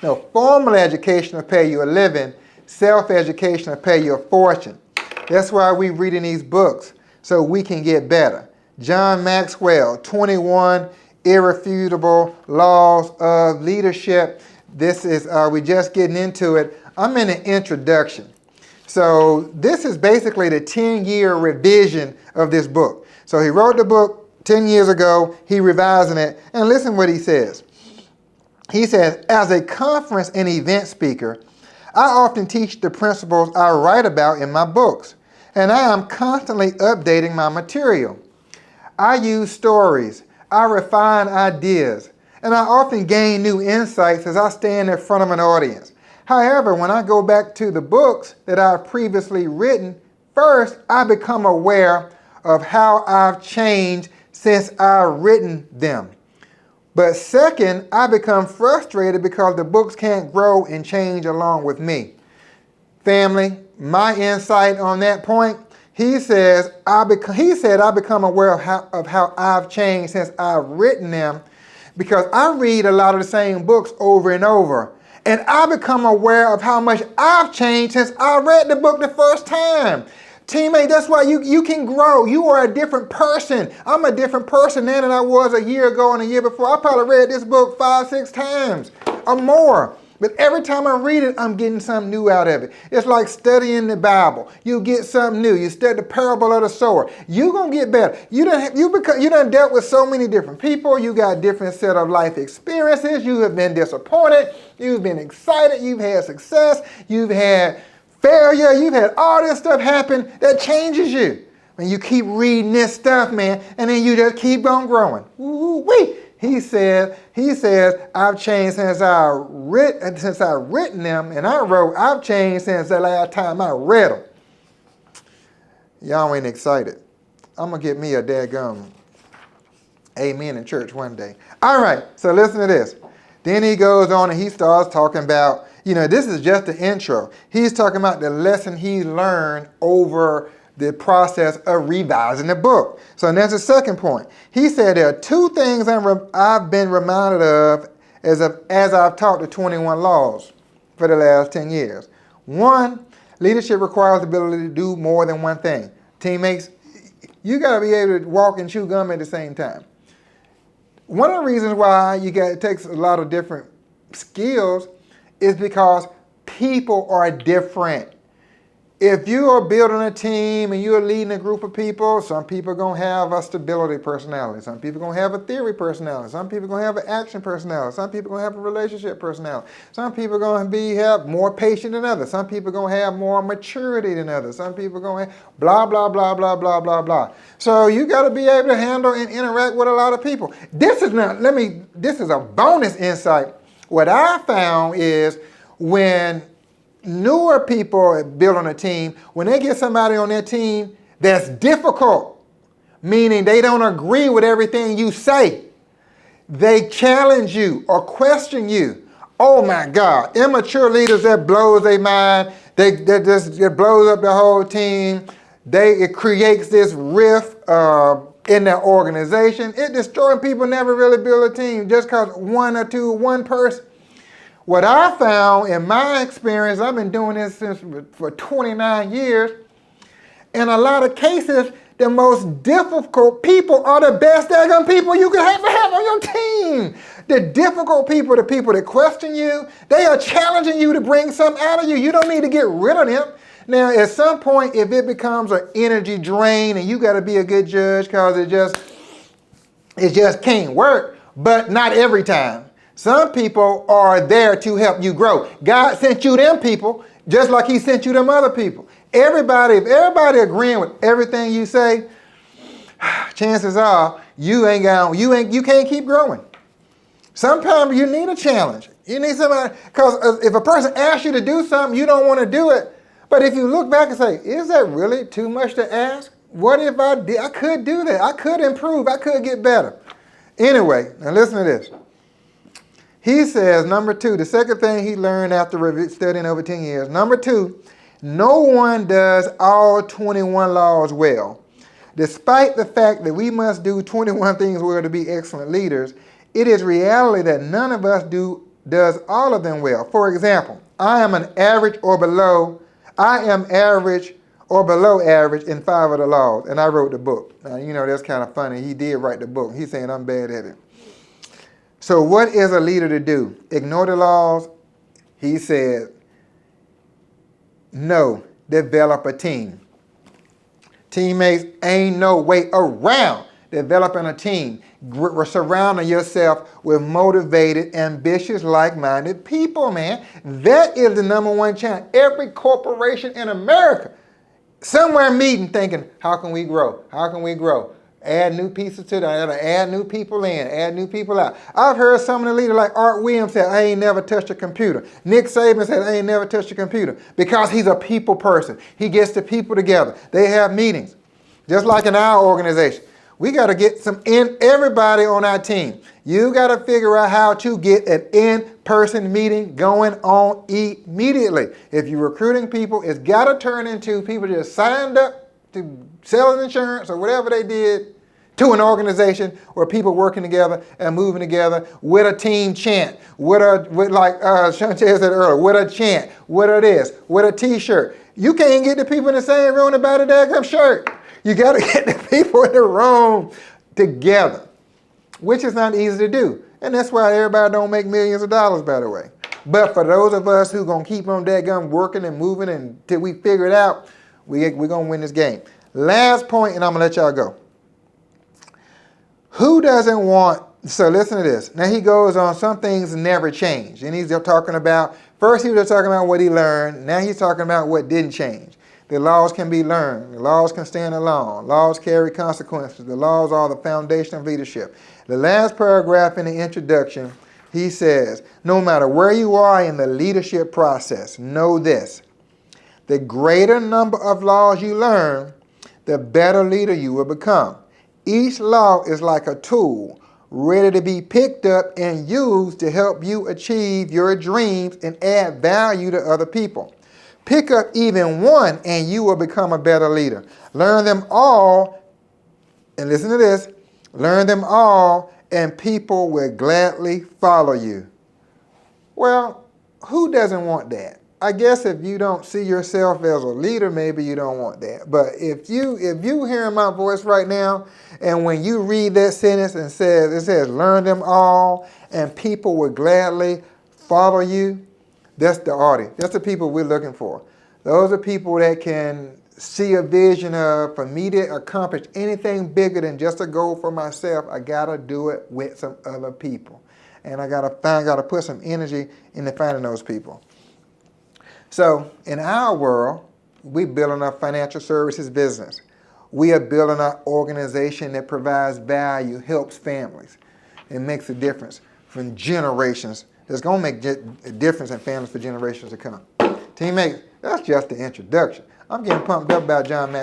No, formal education will pay you a living. Self-education will pay you a fortune. That's why we're reading these books, so we can get better. John Maxwell, 21 Irrefutable Laws of Leadership. This is, we're just getting into it. I'm in the introduction. So this is basically the 10-year revision of this book. So he wrote the book 10 years ago, he revising it, and listen what he says. He says, as a conference and event speaker, I often teach the principles I write about in my books, and I am constantly updating my material. I use stories, I refine ideas, and I often gain new insights as I stand in front of an audience. However, when I go back to the books that I've previously written, first, I become aware of how I've changed since I've written them. But second, I become frustrated because the books can't grow and change along with me. Family, my insight on that point, he said I become aware of how I've changed since I've written them, because I read a lot of the same books over and over. And I become aware of how much I've changed since I read the book the first time. Teammate, that's why you can grow. You are a different person. I'm a different person now than I was a year ago and a year before. I probably read this book 5-6 times or more. But every time I read it, I'm getting something new out of it. It's like studying the Bible. You get something new. You study the parable of the sower. You're going to get better. You done dealt with so many different people. You got different set of life experiences. You have been disappointed. You've been excited. You've had success. You've had failure. You've had all this stuff happen that changes you. And you keep reading this stuff, man, and then you just keep on growing. Ooh-wee. He says, I've changed since I've written them, and I wrote, I've changed since the last time I read them. Y'all ain't excited. I'm going to get me a daggum amen in church one day. All right, so listen to this. Then he goes on and he starts talking about, this is just the intro. He's talking about the lesson he learned over the process of revising the book. So that's the second point. He said there are two things I've been reminded of as I've taught the 21 laws for the last 10 years. One, leadership requires the ability to do more than one thing. Teammates, you got to be able to walk and chew gum at the same time. One of the reasons why it takes a lot of different skills is because people are different. If you are building a team and you're leading a group of people, some people are going to have a stability personality. Some people are going to have a theory personality. Some people are going to have an action personality. Some people are going to have a relationship personality. Some people are going to have more patience than others. Some people are going to have more maturity than others. Some people are going to have blah, blah, blah, blah, blah, blah, blah. So you got to be able to handle and interact with a lot of people. This is a bonus insight. What I found is when newer people building a team, when they get somebody on their team that's difficult, meaning they don't agree with everything you say, they challenge you or question you. Oh my God, immature leaders, that blows their mind. It blows up the whole team. It creates this rift in their organization. It destroying people never really build a team just because one person. What I found in my experience, I've been doing this for 29 years, in a lot of cases, the most difficult people are the best daggone people you can have on your team. The difficult people, the people that question you, they are challenging you to bring something out of you. You don't need to get rid of them. Now, at some point, if it becomes an energy drain, and you got to be a good judge because it just can't work, but not every time. Some people are there to help you grow. God sent you them people just like he sent you them other people. If everybody agreeing with everything you say, chances are you can't keep growing. Sometimes you need a challenge. You need somebody, because if a person asks you to do something, you don't want to do it. But if you look back and say, is that really too much to ask? What if I did? I could do that. I could improve. I could get better. Anyway, now listen to this. He says, number two, the second thing he learned after studying over 10 years. Number two, no one does all 21 laws well. Despite the fact that we must do 21 things well to be excellent leaders, it is reality that none of us do does all of them well. For example, I am average or below average in 5 of the laws, and I wrote the book. Now, you know, that's kind of funny. He did write the book. He's saying I'm bad at it. So what is a leader to do? Ignore the laws? He said, no, develop a team. Teammates, ain't no way around developing a team. Surrounding yourself with motivated, ambitious, like-minded people, man. That is the #1 challenge. Every corporation in America, somewhere meeting thinking, how can we grow? How can we grow? Add new pieces to that, add new people in, add new people out. I've heard some of the leaders like Art Williams say, I ain't never touched a computer. Nick Saban said, I ain't never touched a computer, because he's a people person. He gets the people together. They have meetings. Just like in our organization. We got to get everybody on our team. You got to figure out how to get an in-person meeting going on immediately. If you're recruiting people, it's got to turn into people just signed up to sell insurance or whatever they did to an organization where people working together and moving together with a team chant, with like Shantae said earlier, with a chant, with a this, with a t-shirt. You can't get the people in the same room to buy the daggum shirt. You got to get the people in the room together, which is not easy to do. And that's why everybody don't make millions of dollars, by the way. But for those of us who going to keep on daggum working and moving until we figure it out, we're going to win this game. Last point, and I'm going to let y'all go. Who doesn't want, so listen to this. Now he goes on, some things never change. And he's talking about, first he was talking about what he learned. Now he's talking about what didn't change. The laws can be learned. The laws can stand alone. Laws carry consequences. The laws are the foundation of leadership. The last paragraph in the introduction, he says, no matter where you are in the leadership process, know this. The greater number of laws you learn, the better leader you will become. Each law is like a tool ready to be picked up and used to help you achieve your dreams and add value to other people. Pick up even one and you will become a better leader. Learn them all, and listen to this, learn them all and people will gladly follow you. Well, who doesn't want that? I guess if you don't see yourself as a leader, maybe you don't want that. But if you hearing my voice right now, and when you read that sentence and it says, learn them all and people will gladly follow you, that's the audience. That's the people we're looking for. Those are people that can see a vision of, for me to accomplish anything bigger than just a goal for myself, I gotta do it with some other people. And I gotta put some energy into finding those people. So in our world, we're building a financial services business. We are building an organization that provides value, helps families. It makes a difference from generations. It's going to make a difference in families for generations to come. Teammates, that's just the introduction. I'm getting pumped up about John Maxwell.